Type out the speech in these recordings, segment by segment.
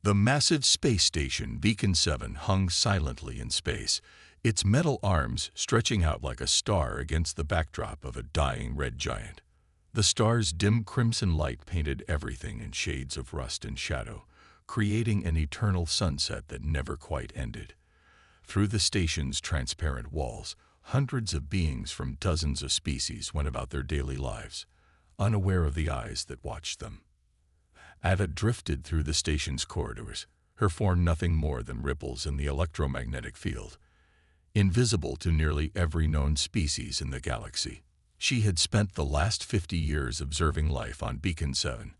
The massive space station Beacon 7 hung silently in space, its metal arms stretching out like a star against the backdrop of a dying red giant. The star's dim crimson light painted everything in shades of rust and shadow, creating an eternal sunset that never quite ended. Through the station's transparent walls, hundreds of beings from dozens of species went about their daily lives, unaware of the eyes that watched them. Ada drifted through the station's corridors, her form nothing more than ripples in the electromagnetic field, invisible to nearly every known species in the galaxy. She had spent the last 50 years observing life on Beacon 7,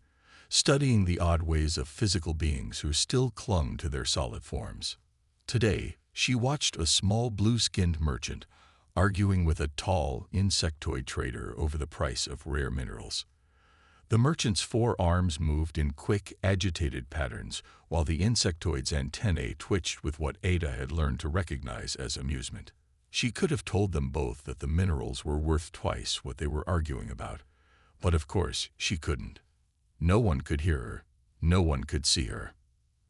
studying the odd ways of physical beings who still clung to their solid forms. Today, she watched a small blue-skinned merchant arguing with a tall insectoid trader over the price of rare minerals. The merchant's four arms moved in quick, agitated patterns, while the insectoid's antennae twitched with what Ada had learned to recognize as amusement. She could have told them both that the minerals were worth twice what they were arguing about, but of course she couldn't. No one could hear her, no one could see her.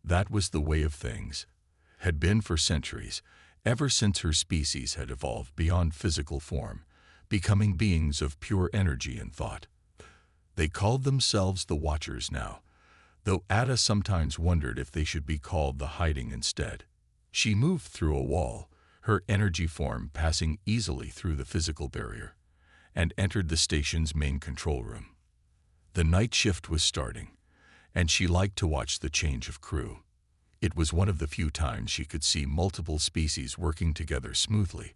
That was the way of things, had been for centuries, ever since her species had evolved beyond physical form, becoming beings of pure energy and thought. They called themselves the Watchers now, though Ada sometimes wondered if they should be called the Hiding instead. She moved through a wall, her energy form passing easily through the physical barrier, and entered the station's main control room. The night shift was starting, and she liked to watch the change of crew. It was one of the few times she could see multiple species working together smoothly,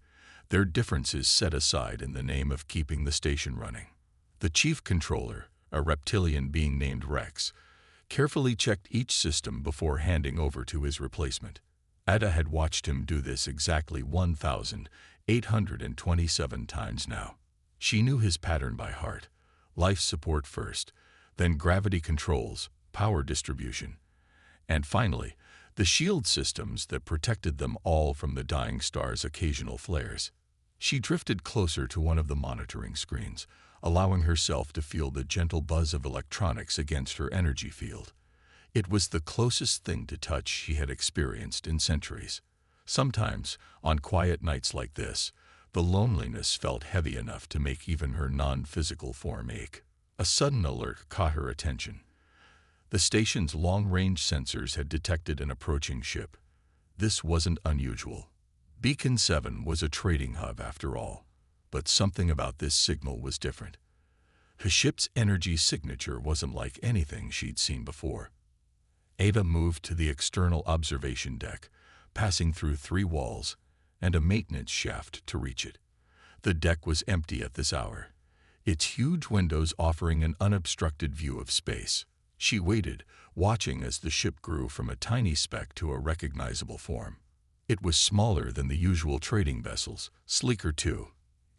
their differences set aside in the name of keeping the station running. The chief controller, a reptilian being named Rex, carefully checked each system before handing over to his replacement. Ada had watched him do this exactly 1,827 times now. She knew his pattern by heart: life support first, then gravity controls, power distribution, and finally, the shield systems that protected them all from the dying star's occasional flares. She drifted closer to one of the monitoring screens, allowing herself to feel the gentle buzz of electronics against her energy field. It was the closest thing to touch she had experienced in centuries. Sometimes, on quiet nights like this, the loneliness felt heavy enough to make even her non-physical form ache. A sudden alert caught her attention. The station's long-range sensors had detected an approaching ship. This wasn't unusual. Beacon 7 was a trading hub after all. But something about this signal was different. The ship's energy signature wasn't like anything she'd seen before. Ada moved to the external observation deck, passing through 3 walls and a maintenance shaft to reach it. The deck was empty at this hour, its huge windows offering an unobstructed view of space. She waited, watching as the ship grew from a tiny speck to a recognizable form. It was smaller than the usual trading vessels, sleeker too.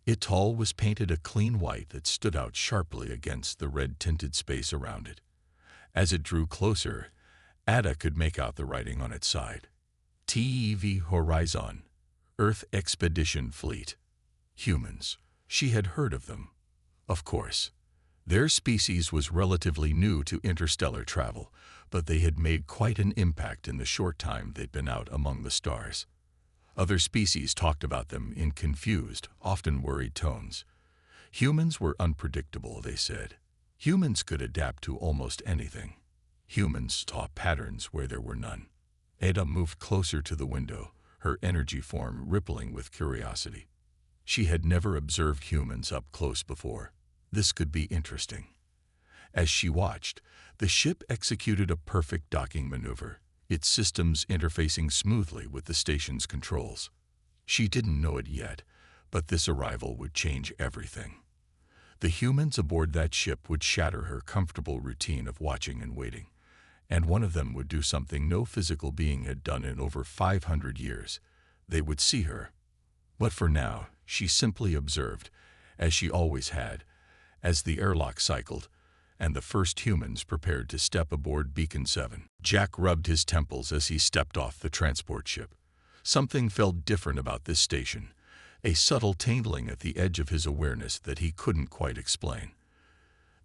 Its hull was painted a clean white that stood out sharply against the red-tinted space around it. As it drew closer, Ada could make out the writing on its side. TEV Horizon, Earth Expedition Fleet. Humans. She had heard of them. Of course. Their species was relatively new to interstellar travel, but they had made quite an impact in the short time they'd been out among the stars. Other species talked about them in confused, often worried tones. Humans were unpredictable, they said. Humans could adapt to almost anything. Humans saw patterns where there were none. Ada moved closer to the window, her energy form rippling with curiosity. She had never observed humans up close before. This could be interesting. As she watched, the ship executed a perfect docking maneuver, its systems interfacing smoothly with the station's controls. She didn't know it yet, but this arrival would change everything. The humans aboard that ship would shatter her comfortable routine of watching and waiting, and one of them would do something no physical being had done in over 500 years. They would see her. But for now, she simply observed, as she always had, as the airlock cycled, and the first humans prepared to step aboard Beacon 7. Jack rubbed his temples as he stepped off the transport ship. Something felt different about this station, a subtle tingling at the edge of his awareness that he couldn't quite explain.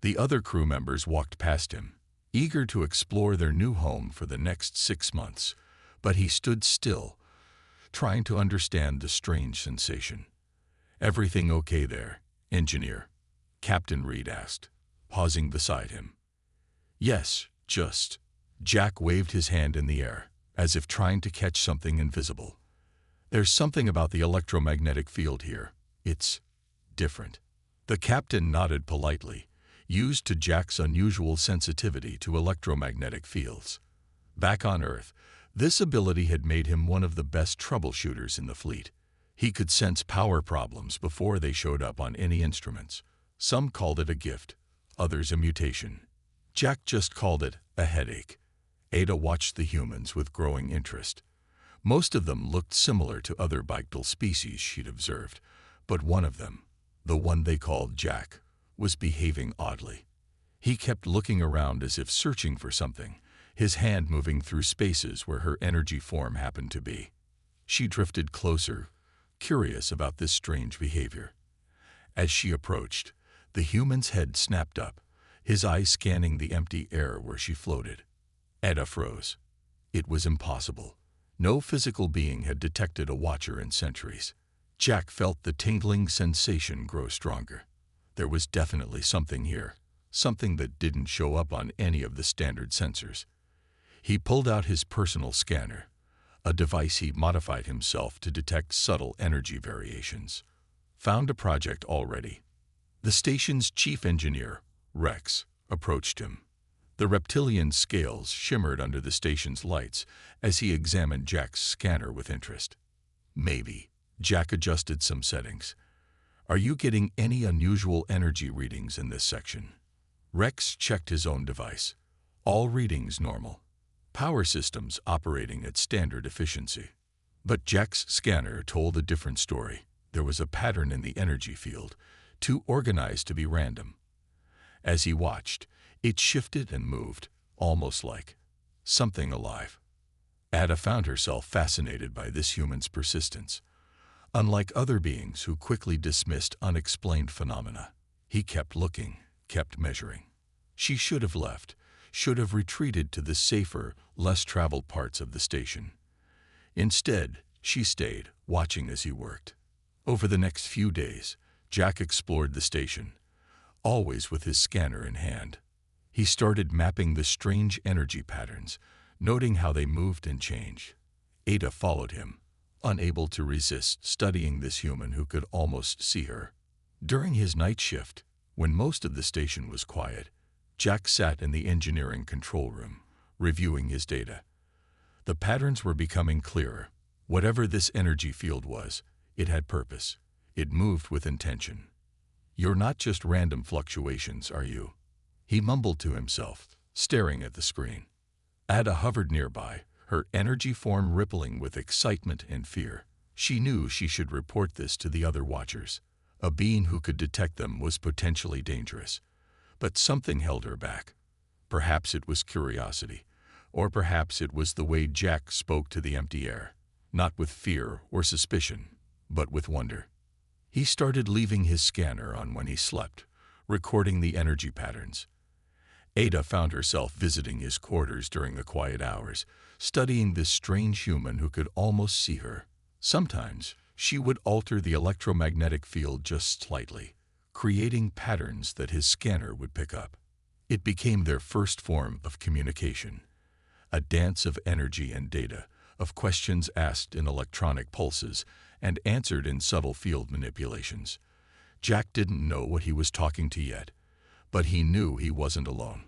The other crew members walked past him, eager to explore their new home for the next 6 months. But he stood still, trying to understand the strange sensation. "Everything okay there, engineer?" Captain Reed asked, pausing beside him. "Yes, just." Jack waved his hand in the air, as if trying to catch something invisible. "There's something about the electromagnetic field here. It's different." The captain nodded politely, used to Jack's unusual sensitivity to electromagnetic fields. Back on Earth, this ability had made him one of the best troubleshooters in the fleet. He could sense power problems before they showed up on any instruments. Some called it a gift, others a mutation. Jack just called it a headache. Ada watched the humans with growing interest. Most of them looked similar to other Bictal species she'd observed, but one of them, the one they called Jack, was behaving oddly. He kept looking around as if searching for something, his hand moving through spaces where her energy form happened to be. She drifted closer, curious about this strange behavior. As she approached, the human's head snapped up, his eyes scanning the empty air where she floated. Ada froze. It was impossible. No physical being had detected a watcher in centuries. Jack felt the tingling sensation grow stronger. There was definitely something here, something that didn't show up on any of the standard sensors. He pulled out his personal scanner, a device he modified himself to detect subtle energy variations. Found a project already. The station's chief engineer, Rex, approached him. The reptilian scales shimmered under the station's lights as he examined Jack's scanner with interest. "Maybe." Jack adjusted some settings. "Are you getting any unusual energy readings in this section?" Rex checked his own device. All readings normal. Power systems operating at standard efficiency. But Jack's scanner told a different story. There was a pattern in the energy field, too organized to be random. As he watched, it shifted and moved, almost like something alive. Ada found herself fascinated by this human's persistence. Unlike other beings who quickly dismissed unexplained phenomena, he kept looking, kept measuring. She should have left, should have retreated to the safer, less traveled parts of the station. Instead, she stayed, watching as he worked. Over the next few days, Jack explored the station, always with his scanner in hand. He started mapping the strange energy patterns, noting how they moved and changed. Ada followed him, unable to resist studying this human who could almost see her. During his night shift, when most of the station was quiet, Jack sat in the engineering control room, reviewing his data. The patterns were becoming clearer. Whatever this energy field was, it had purpose. It moved with intention. "You're not just random fluctuations, are you?" He mumbled to himself, staring at the screen. Ada hovered nearby, her energy form rippling with excitement and fear. She knew she should report this to the other watchers. A being who could detect them was potentially dangerous. But something held her back. Perhaps it was curiosity, or perhaps it was the way Jack spoke to the empty air, not with fear or suspicion, but with wonder. He started leaving his scanner on when he slept, recording the energy patterns. Ada found herself visiting his quarters during the quiet hours, studying this strange human who could almost see her. Sometimes, she would alter the electromagnetic field just slightly, creating patterns that his scanner would pick up. It became their first form of communication, a dance of energy and data, of questions asked in electronic pulses and answered in subtle field manipulations. Jack didn't know what he was talking to yet, but he knew he wasn't alone.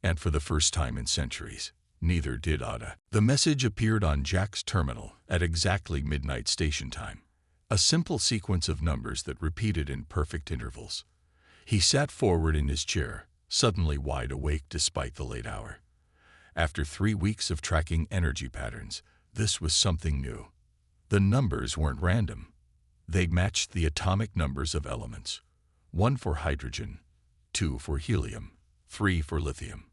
And for the first time in centuries, neither did Ada. The message appeared on Jack's terminal at exactly midnight station time, a simple sequence of numbers that repeated in perfect intervals. He sat forward in his chair, suddenly wide awake despite the late hour. After 3 weeks of tracking energy patterns, this was something new. The numbers weren't random. They matched the atomic numbers of elements. 1 for hydrogen, 2 for helium, 3 for lithium.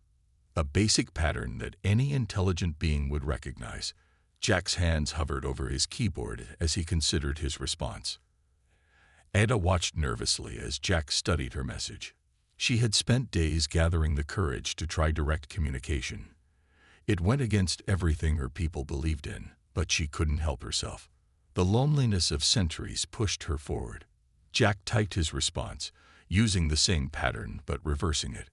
A basic pattern that any intelligent being would recognize. Jack's hands hovered over his keyboard as he considered his response. Ada watched nervously as Jack studied her message. She had spent days gathering the courage to try direct communication. It went against everything her people believed in, but she couldn't help herself. The loneliness of centuries pushed her forward. Jack typed his response, using the same pattern but reversing it.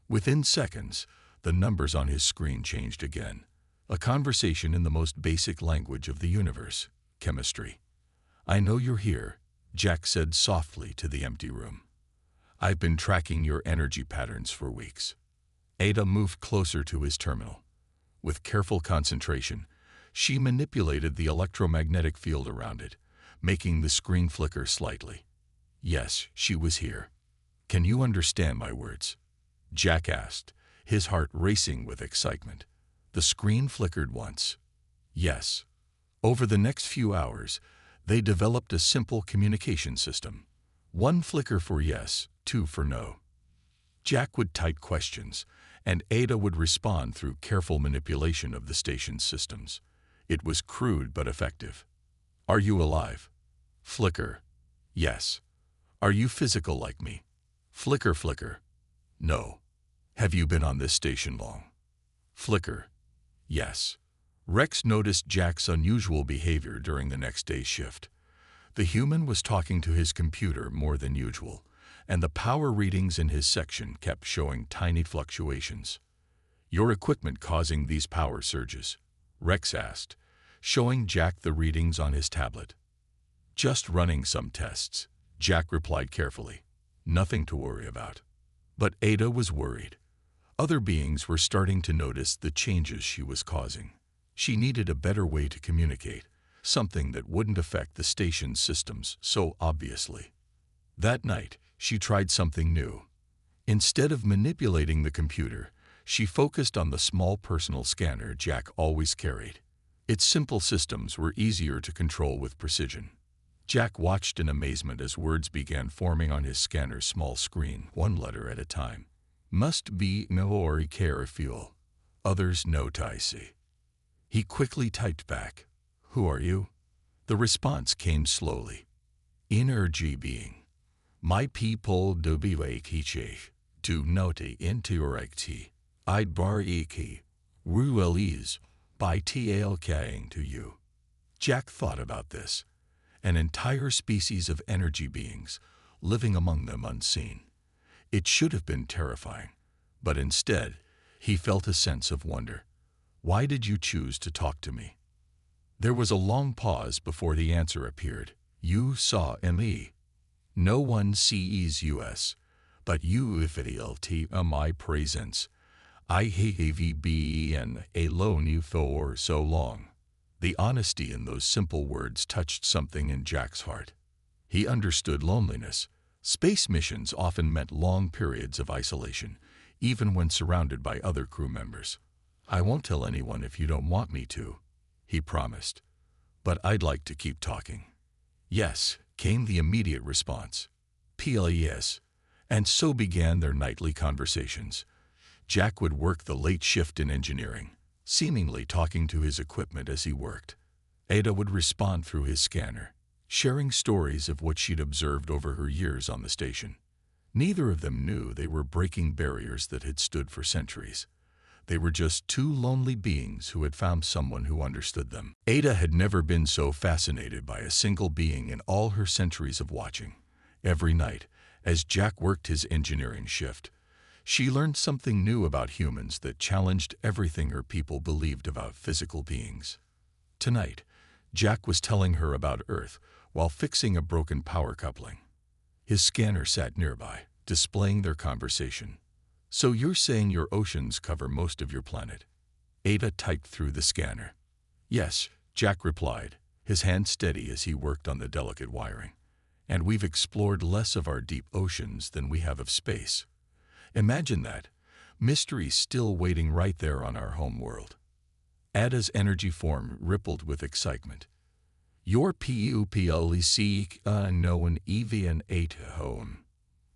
Within seconds, the numbers on his screen changed again. A conversation in the most basic language of the universe, chemistry. "I know you're here," Jack said softly to the empty room. "I've been tracking your energy patterns for weeks." Ada moved closer to his terminal. With careful concentration, she manipulated the electromagnetic field around it, making the screen flicker slightly. Yes, she was here. "Can you understand my words?" Jack asked, his heart racing with excitement. The screen flickered once. Yes. Over the next few hours, they developed a simple communication system. 1 flicker for yes, 2 for no. Jack would type questions, and Ada would respond through careful manipulation of the station's systems. It was crude but effective. "Are you alive?" Flicker. "Yes." "Are you physical like me?" Flicker, flicker. "No." "Have you been on this station long?" Flicker. "Yes." Rex noticed Jack's unusual behavior during the next day's shift. The human was talking to his computer more than usual, and the power readings in his section kept showing tiny fluctuations. "Your equipment causing these power surges?" Rex asked, showing Jack the readings on his tablet. "Just running some tests," Jack replied carefully. "Nothing to worry about." But Ada was worried. Other beings were starting to notice the changes she was causing. She needed a better way to communicate, something that wouldn't affect the station's systems so obviously. That night, she tried something new. Instead of manipulating the computer, she focused on the small personal scanner Jack always carried. Its simple systems were easier to control with precision. Jack watched in amazement as words began forming on his scanner's small screen, 1 letter at a time. "Must be no or care fuel. Others no see." He quickly typed back, "Who are you?" The response came slowly. "Energy being. My people do be wake do noti interacti. I'd bar eki. Ruelese by tlking to you." Jack thought about this. An entire species of energy beings, living among them unseen. It should have been terrifying, but instead, he felt a sense of wonder. "Why did you choose to talk to me?" There was a long pause before the answer appeared. "You saw me. No one sees us, but you felt my presence. I have been alone you for so long." The honesty in those simple words touched something in Jack's heart. He understood loneliness. Space missions often meant long periods of isolation, even when surrounded by other crew members. "I won't tell anyone if you don't want me to," he promised. "But I'd like to keep talking." "Yes," came the immediate response. "Yes." And so began their nightly conversations. Jack would work the late shift in engineering, seemingly talking to his equipment as he worked. Ada would respond through his scanner, sharing stories of what she'd observed over her years on the station. Neither of them knew they were breaking barriers that had stood for centuries. They were just 2 lonely beings who had found someone who understood them. Ada had never been so fascinated by a single being in all her centuries of watching. Every night, as Jack worked his engineering shift, she learned something new about humans that challenged everything her people believed about physical beings. Tonight, Jack was telling her about Earth while fixing a broken power coupling. His scanner sat nearby, displaying their conversation. "So you're saying your oceans cover most of your planet?" Ada typed through the scanner. "Yes," Jack replied, his hand steady as he worked on the delicate wiring. "And we've explored less of our deep oceans than we have of space. Imagine that. Mystery still waiting right there on our home world." Ada's energy form rippled with excitement. "Your PUPLE seek unknown even at home.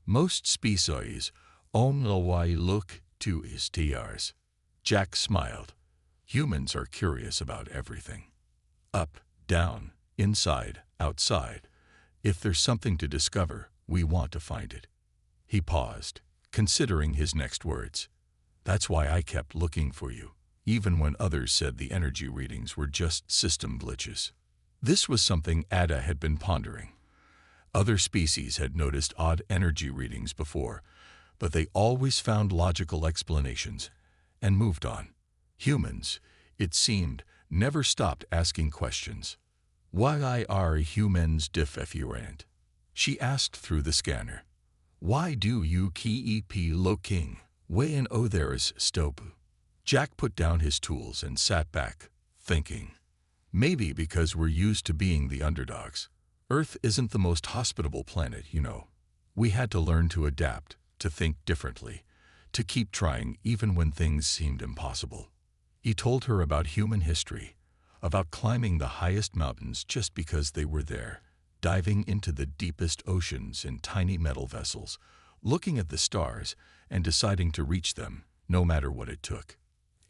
Most species only look to stars." Jack smiled. "Humans are curious about everything. Up, down, inside, outside. If there's something to discover, we want to find it." He paused, considering his next words. That's why I kept looking for you, even when others said the energy readings were just system glitches. This was something Ada had been pondering. Other species had noticed odd energy readings before, but they always found logical explanations and moved on. Humans, it seemed, never stopped asking questions. Why are humans different? She asked through the scanner. Why do you keep looking when others stop? Jack put down his tools and sat back, thinking. Maybe because we're used to being the underdogs. Earth isn't the most hospitable planet, you know. We had to learn to adapt, to think differently, to keep trying even when things seemed impossible. He told her about human history, about climbing the highest mountains just because they were there, diving into the deepest oceans in tiny metal vessels, looking at the stars and deciding to reach them, no matter what it took.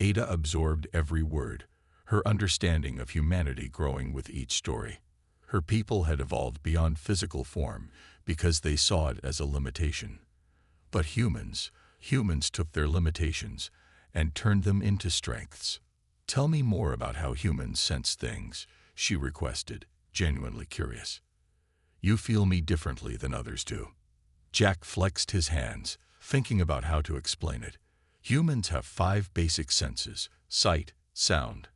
Ada absorbed every word, her understanding of humanity growing with each story. Her people had evolved beyond physical form because they saw it as a limitation. But humans took their limitations and turned them into strengths. Tell me more about how humans sense things, she requested, genuinely curious. You feel me differently than others do. Jack flexed his hands, thinking about how to explain it. Humans have 5 basic senses: sight, sound,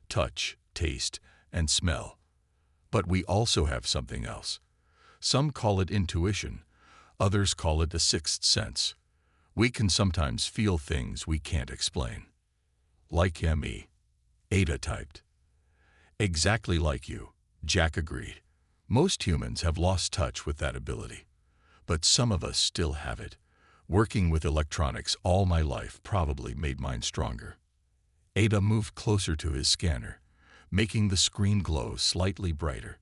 touch, taste, and smell. But we also have something else. Some call it intuition, others call it a sixth sense. We can sometimes feel things we can't explain. Like me, Ada typed. Exactly like you, Jack agreed. Most humans have lost touch with that ability. But some of us still have it. Working with electronics all my life probably made mine stronger. Ada moved closer to his scanner, making the screen glow slightly brighter.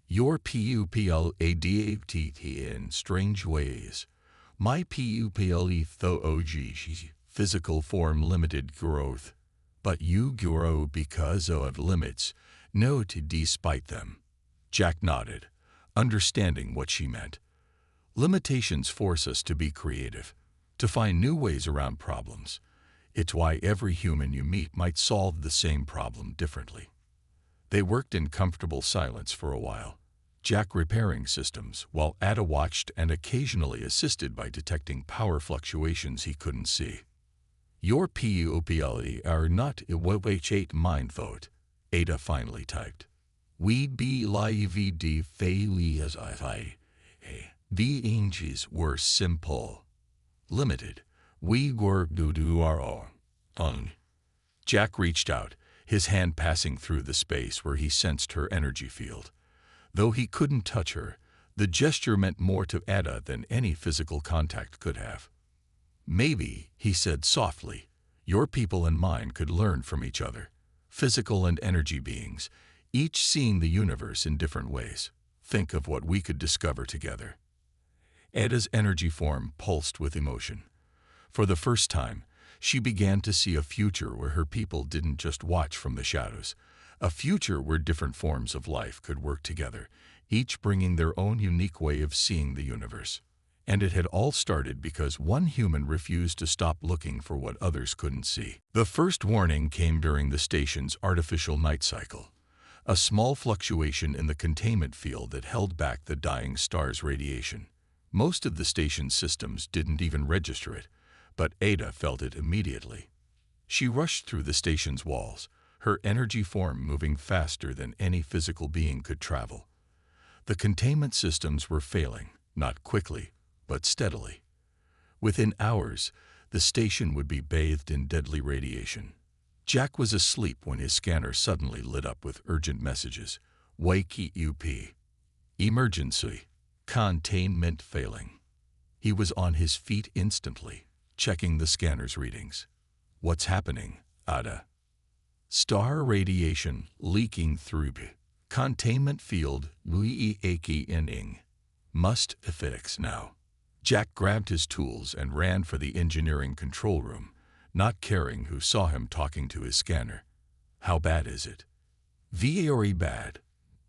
Your pupil in strange ways. My pupil physical form limited growth. But you grow because of limits, not despite them. Jack nodded, understanding what she meant. Limitations force us to be creative, to find new ways around problems. It's why every human you meet might solve the same problem differently. They worked in comfortable silence for a while, Jack repairing systems while Ada watched and occasionally assisted by detecting power fluctuations he couldn't see. Your PUOPL are not IWH8 mind vote, Ada finally typed. We'd be live failures I. The changes were simple. Limited. We were do our own. Jack reached out, his hand passing through the space where he sensed her energy field. Though he couldn't touch her, the gesture meant more to Ada than any physical contact could have. Maybe, he said softly, your people and mine could learn from each other, physical and energy beings, each seeing the universe in different ways. Think of what we could discover together. Ada's energy form pulsed with emotion. For the first time, she began to see a future where her people didn't just watch from the shadows, a future where different forms of life could work together, each bringing their own unique way of seeing the universe. And it had all started because one human refused to stop looking for what others couldn't see. The first warning came during the station's artificial night cycle, a small fluctuation in the containment field that held back the dying star's radiation. Most of the station's systems didn't even register it, but Ada felt it immediately. She rushed through the station's walls, her energy form moving faster than any physical being could travel. The containment systems were failing, not quickly, but steadily. Within hours, the station would be bathed in deadly radiation. Jack was asleep when his scanner suddenly lit up with urgent messages. Wake UP. Emergency. Containment failing. He was on his feet instantly, checking the scanner's readings. What's happening, Ada? Star radiation leaking through. Containment field inning. Must fix now. Jack grabbed his tools and ran for the engineering control room, not caring who saw him talking to his scanner. How bad is it? Very bad.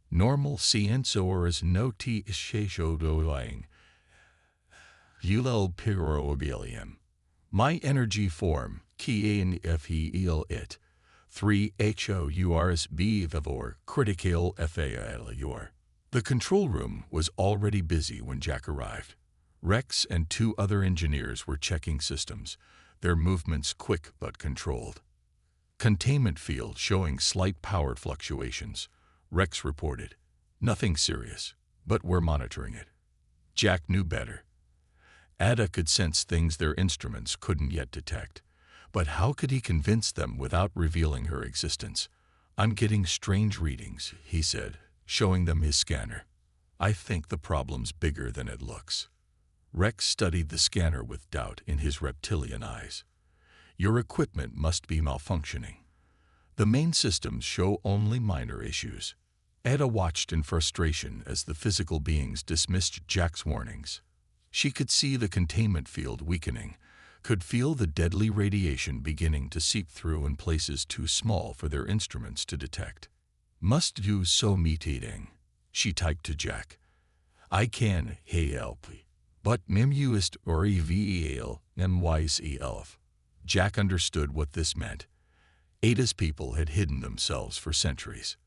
Normal sensors no t doing. Ulel pyrobilium. My energy form, KNFEL it. 3 HOURS B Vivor Critical FALUR. The control room was already busy when Jack arrived. Rex and 2 other engineers were checking systems, their movements quick but controlled. Containment field showing slight power fluctuations. Rex reported. Nothing serious, but we're monitoring it. Jack knew better. Ada could sense things their instruments couldn't yet detect. But how could he convince them without revealing her existence? I'm getting strange readings, he said, showing them his scanner. I think the problem's bigger than it looks. Rex studied the scanner with doubt in his reptilian eyes. Your equipment must be malfunctioning. The main systems show only minor issues. Ada watched in frustration as the physical beings dismissed Jack's warnings. She could see the containment field weakening, could feel the deadly radiation beginning to seep through in places too small for their instruments to detect. Must do so meeting, she typed to Jack. I can help, but mimused or evel myself. Jack understood what this meant. Ada's people had hidden themselves for centuries.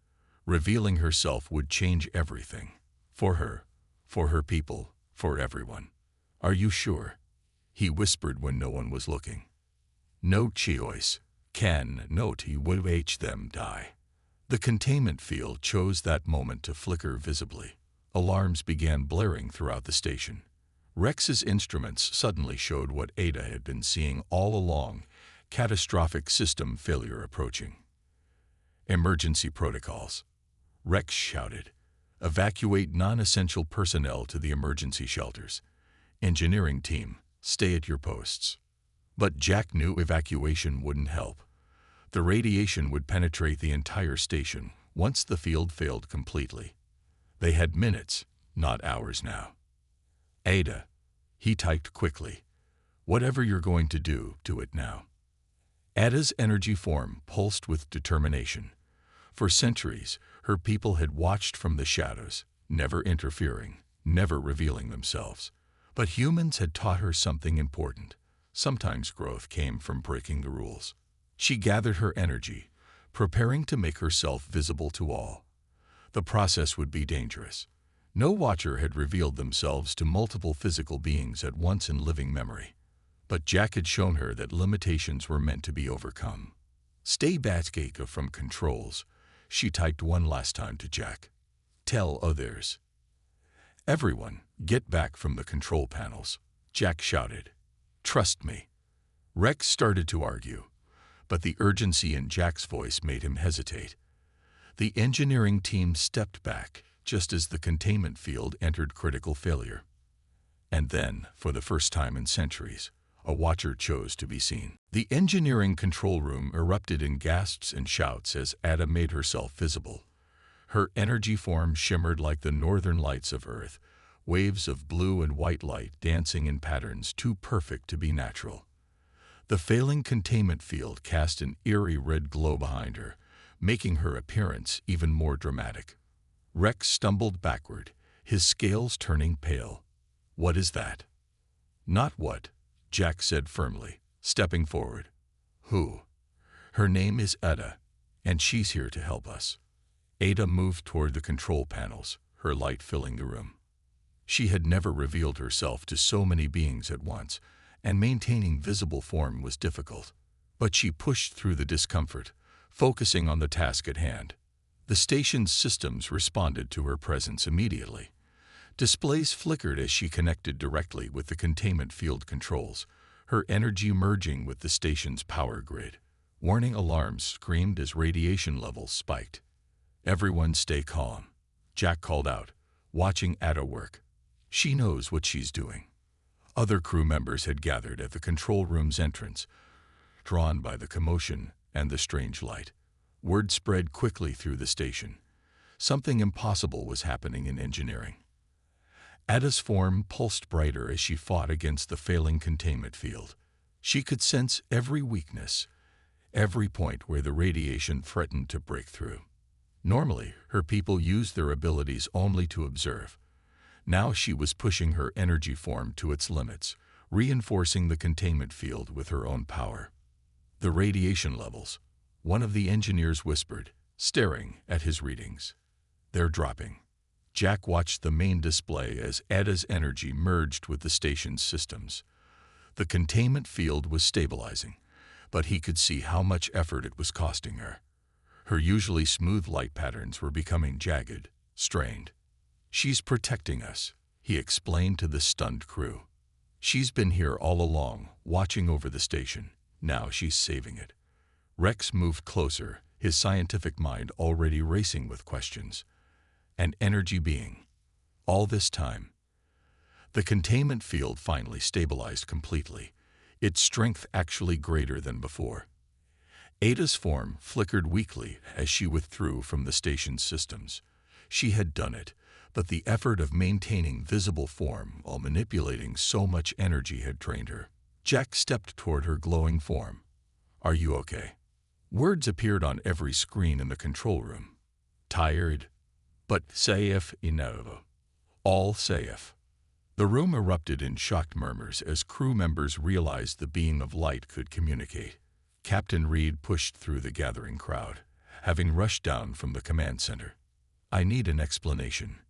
Revealing herself would change everything. For her people, for everyone. Are you sure? He whispered when no one was looking. No choice. Can not he would h them die. The containment field chose that moment to flicker visibly. Alarms began blaring throughout the station. Rex's instruments suddenly showed what Ada had been seeing all along, catastrophic system failure approaching. Emergency protocols. Rex shouted. Evacuate non-essential personnel to the emergency shelters. Engineering team, stay at your posts. But Jack knew evacuation wouldn't help. The radiation would penetrate the entire station once the field failed completely. They had minutes, not hours now. Ada, he typed quickly. Whatever you're going to do it now. Ada's energy form pulsed with determination. For centuries, her people had watched from the shadows, never interfering, never revealing themselves. But humans had taught her something important. Sometimes growth came from breaking the rules. She gathered her energy, preparing to make herself visible to all. The process would be dangerous. No watcher had revealed themselves to multiple physical beings at once in living memory. But Jack had shown her that limitations were meant to be overcome. Stay back from controls, she typed one last time to Jack. Tell others. Everyone, get back from the control panels, Jack shouted. Trust me. Rex started to argue, but the urgency in Jack's voice made him hesitate. The engineering team stepped back just as the containment field entered critical failure. And then, for the first time in centuries, a watcher chose to be seen. The engineering control room erupted in gasps and shouts as Ada made herself visible. Her energy form shimmered like the northern lights of Earth, waves of blue and white light dancing in patterns too perfect to be natural. The failing containment field cast an eerie red glow behind her, making her appearance even more dramatic. Rex stumbled backward, his scales turning pale. What is that? Not what, Jack said firmly, stepping forward. Who? Her name is Ada, and she's here to help us. Ada moved toward the control panels, her light filling the room. She had never revealed herself to so many beings at once, and maintaining visible form was difficult. But she pushed through the discomfort, focusing on the task at hand. The station's systems responded to her presence immediately. Displays flickered as she connected directly with the containment field controls, her energy merging with the station's power grid. Warning alarms screamed as radiation levels spiked. Everyone stay calm, Jack called out, watching Ada work. She knows what she's doing. Other crew members had gathered at the control room's entrance, drawn by the commotion and the strange light. Word spread quickly through the station. Something impossible was happening in engineering. Ada's form pulsed brighter as she fought against the failing containment field. She could sense every weakness, every point where the radiation threatened to break through. Normally, her people used their abilities only to observe. Now she was pushing her energy form to its limits, reinforcing the containment field with her own power. The radiation levels, one of the engineers whispered, staring at his readings. They're dropping. Jack watched the main display as Ada's energy merged with the station's systems. The containment field was stabilizing, but he could see how much effort it was costing her. Her usually smooth light patterns were becoming jagged, strained. "She's protecting us," he explained to the stunned crew. "She's been here all along, watching over the station. Now she's saving it." Rex moved closer, his scientific mind already racing with questions. An energy being. All this time. The containment field finally stabilized completely, its strength actually greater than before. Ada's form flickered weakly as she withdrew from the station's systems. She had done it, but the effort of maintaining visible form while manipulating so much energy had trained her. Jack stepped toward her glowing form. "Are you okay?" Words appeared on every screen in the control room. "Tired, but safe enough. All safe." The room erupted in shocked murmurs as crew members realized the being of light could communicate. Captain Reed pushed through the gathering crowd, having rushed down from the command center. "I need an explanation,"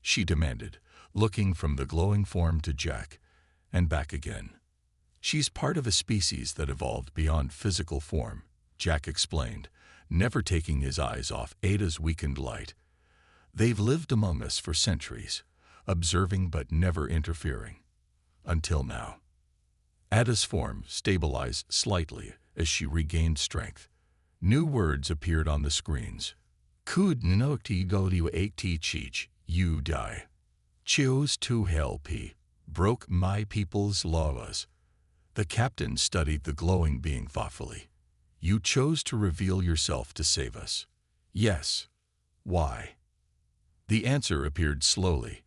she demanded, looking from the glowing form to Jack, and back again. "She's part of a species that evolved beyond physical form," Jack explained, never taking his eyes off Ada's weakened light. "They've lived among us for centuries, observing but never interfering. Until now." Ada's form stabilized slightly as she regained strength. New words appeared on the screens. "Could not go to teach you die. Chose to help he. Broke my people's laws." The captain studied the glowing being thoughtfully. "You chose to reveal yourself to save us." "Yes." "Why?" The answer appeared slowly.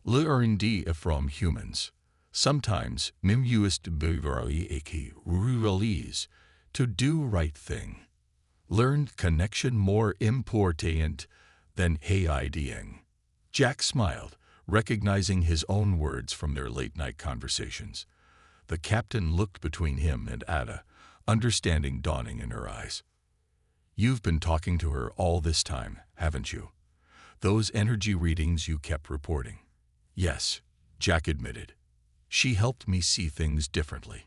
"Learned from humans. Sometimes mimused ruralese to do right thing. Learned connection more important than hiding." Jack smiled, recognizing his own words from their late-night conversations. The captain looked between him and Ada, understanding dawning in her eyes. "You've been talking to her all this time, haven't you? Those energy readings you kept reporting." "Yes," Jack admitted. "She helped me see things differently.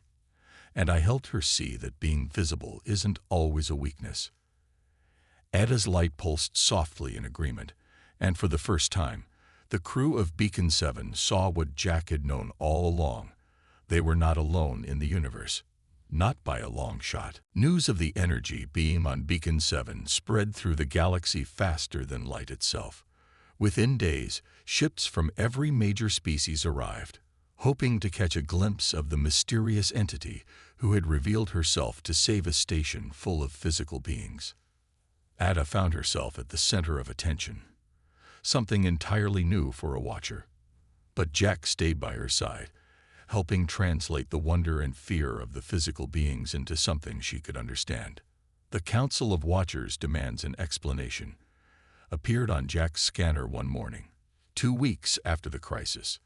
And I helped her see that being visible isn't always a weakness." Ada's light pulsed softly in agreement, and for the first time, the crew of Beacon 7 saw what Jack had known all along. They were not alone in the universe. Not by a long shot. News of the energy beam on Beacon 7 spread through the galaxy faster than light itself. Within days, ships from every major species arrived, hoping to catch a glimpse of the mysterious entity who had revealed herself to save a station full of physical beings. Ada found herself at the center of attention, something entirely new for a watcher. But Jack stayed by her side, helping translate the wonder and fear of the physical beings into something she could understand. "The Council of Watchers demands an explanation," appeared on Jack's scanner one morning, 2 weeks after the crisis.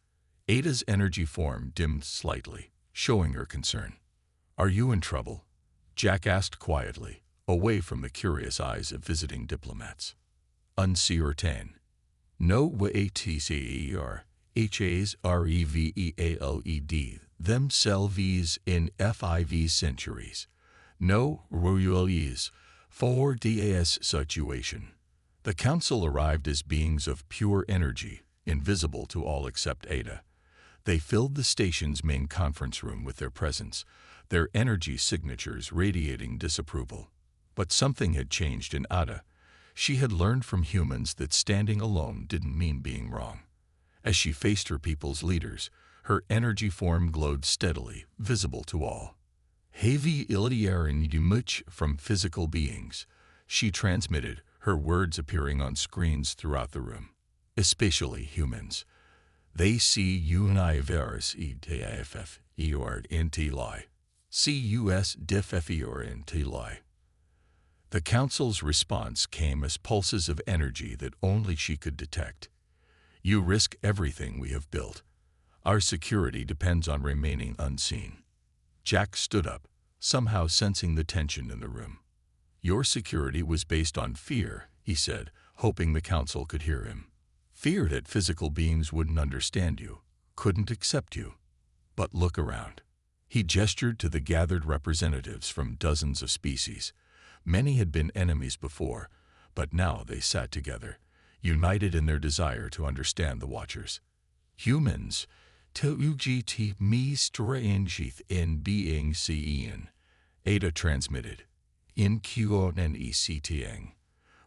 Ada's energy form dimmed slightly, showing her concern. "Are you in trouble?" Jack asked quietly, away from the curious eyes of visiting diplomats. "Uncertain. No WATCER, HAs REVEALED, themselves in 5 centuries. No royalties for DAS situation." The council arrived as beings of pure energy, invisible to all except Ada. They filled the station's main conference room with their presence, their energy signatures radiating disapproval. But something had changed in Ada. She had learned from humans that standing alone didn't mean being wrong. As she faced her people's leaders, her energy form glowed steadily, visible to all. "Heavy illiarin much from physical beings," she transmitted, her words appearing on screens throughout the room. "Especially humans. They see universe etff enti cus diffffi. The council's response came as pulses of energy that only she could detect. You risk everything we have built. Our security depends on remaining unseen. Jack stood up, somehow sensing the tension in the room. Your security was based on fear, he said, hoping the council could hear him. Fear that physical beings wouldn't understand you, couldn't accept you. But look around. He gestured to the gathered representatives from dozens of species. Many had been enemies before, but now they sat together, united in their desire to understand the Watchers. Humans, T me strange in being seen, Ada transmitted. In QNECTing.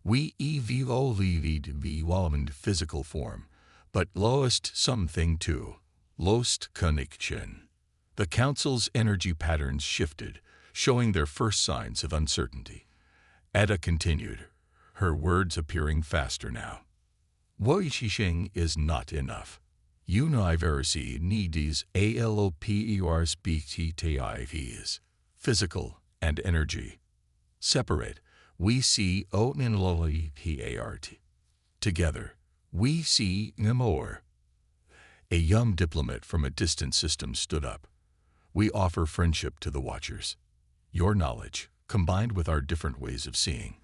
We evolved physical form, but lost something too. Lost connection. The council's energy patterns shifted, showing their first signs of uncertainty. Ada continued, her words appearing faster now. Woishishing is not enough. Universe needs ALOPERSPTIVs, physical and energy. Separate, we see ONLOPART. Together, we see more. A young diplomat from a distant system stood up. We offer friendship to the Watchers. Your knowledge, combined with our different ways of seeing.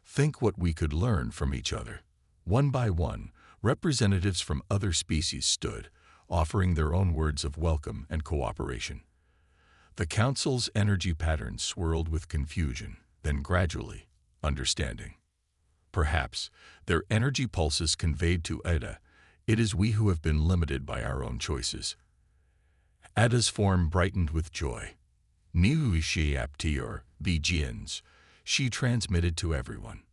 Think what we could learn from each other. One by one, representatives from other species stood, offering their own words of welcome and cooperation. The council's energy patterns swirled with confusion, then gradually, understanding. Perhaps, their energy pulses conveyed to Ada, it is we who have been limited by our own choices. Ada's form brightened with joy. Niuishiaptior, Vijins, she transmitted to everyone.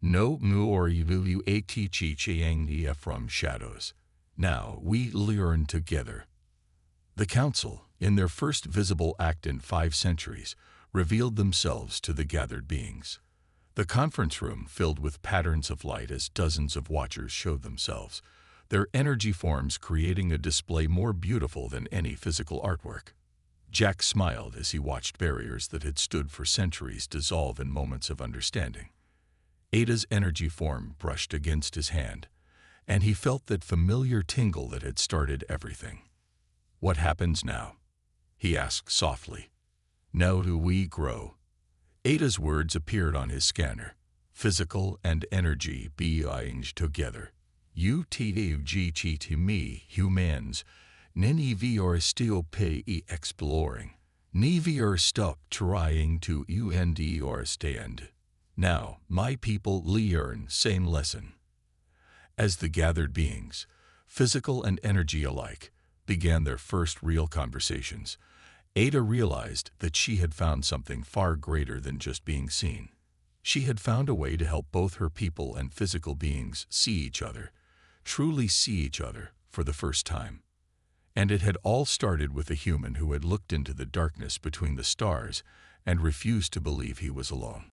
No muorivuatichichiangnia from shadows. Now we learn together. The council, in their first visible act in 5 centuries, revealed themselves to the gathered beings. The conference room filled with patterns of light as dozens of Watchers showed themselves, their energy forms creating a display more beautiful than any physical artwork. Jack smiled as he watched barriers that had stood for centuries dissolve in moments of understanding. Ada's energy form brushed against his hand, and he felt that familiar tingle that had started everything. What happens now? He asked softly. Now do we grow? Ada's words appeared on his scanner. Physical and energy being together. UTVG to me, humans. Nini vi are still pay exploring. Ni vi are stop trying to UND or stand. Now, my people learn same lesson. As the gathered beings, physical and energy alike, began their first real conversations, Ada realized that she had found something far greater than just being seen. She had found a way to help both her people and physical beings see each other, truly see each other for the first time. And it had all started with a human who had looked into the darkness between the stars and refused to believe he was alone.